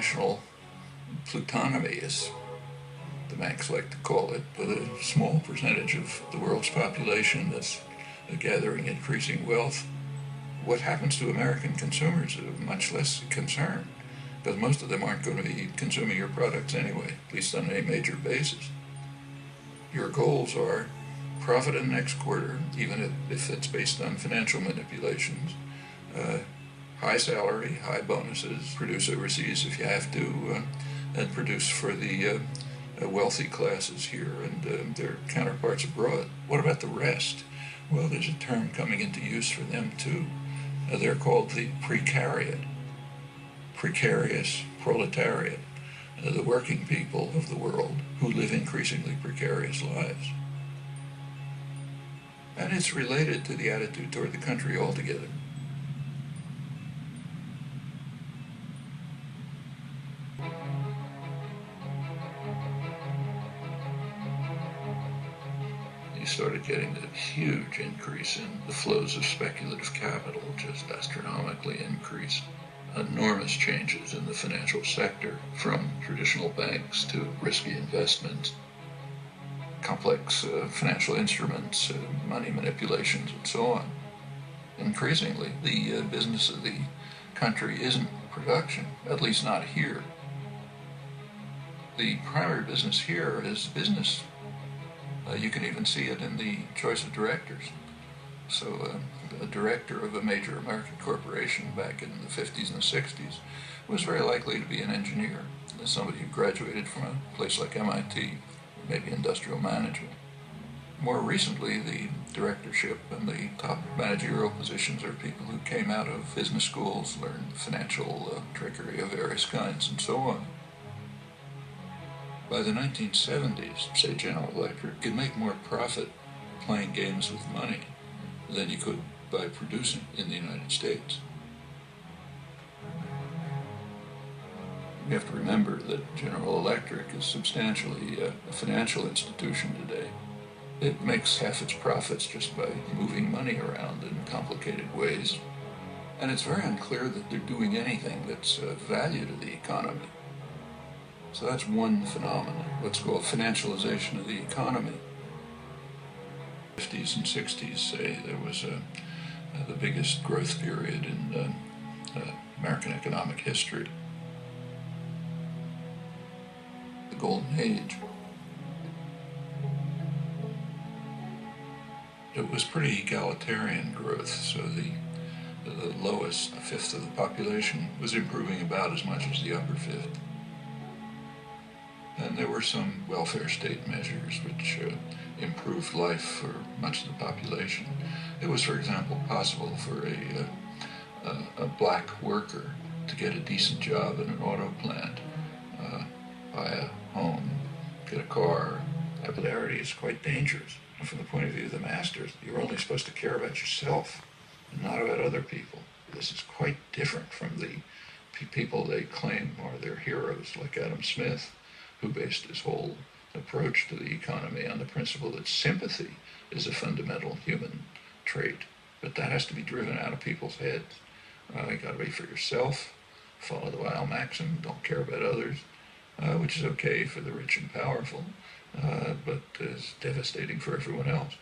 national plutonomy, as the banks like to call it, but a small percentage of the world's population that's gathering increasing wealth. What happens to American consumers is much less concern, because most of them aren't going to be consuming your products anyway, at least on a major basis. Your goals are profit in the next quarter, even if it's based on financial manipulations, high salary, high bonuses, produce overseas if you have to, and produce for the wealthy classes here and their counterparts abroad. What about the rest? Well, there's a term coming into use for them too. They're called the precariat, precarious proletariat, the working people of the world who live increasingly precarious lives. And it's related to the attitude toward the country altogether. You started getting a huge increase in the flows of speculative capital, just astronomically increased. Enormous changes in the financial sector, from traditional banks to risky investments, complex financial instruments, money manipulations, and so on. Increasingly, the business of the country isn't production, at least not here. The primary business here is business. You can even see it in the choice of directors. So a director of a major American corporation back in the 50s and the 60s was very likely to be an engineer, somebody who graduated from a place like MIT, maybe industrial management. More recently, the directorship and the top managerial positions are people who came out of business schools, learned financial trickery of various kinds, and so on. By the 1970s, say General Electric could make more profit playing games with money than you could by producing in the United States. You have to remember that General Electric is substantially a financial institution today. It makes half its profits just by moving money around in complicated ways. And it's very unclear that they're doing anything that's of value to the economy. So that's one phenomenon, what's called financialization of the economy. 50s and 60s, say, there was the biggest growth period in American economic history. The Golden Age. It was pretty egalitarian growth, so the lowest fifth of the population was improving about as much as the upper fifth. And there were some welfare state measures which improved life for much of the population. It was, for example, possible for a black worker to get a decent job in an auto plant, buy a home, get a car. Popularity is quite dangerous. And from the point of view of the masters, you're only supposed to care about yourself and not about other people. This is quite different from the people they claim are their heroes, like Adam Smith, who based his whole approach to the economy on the principle that sympathy is a fundamental human trait. But that has to be driven out of people's heads. You got to be for yourself, follow the Weil maxim, don't care about others, which is okay for the rich and powerful, but is devastating for everyone else.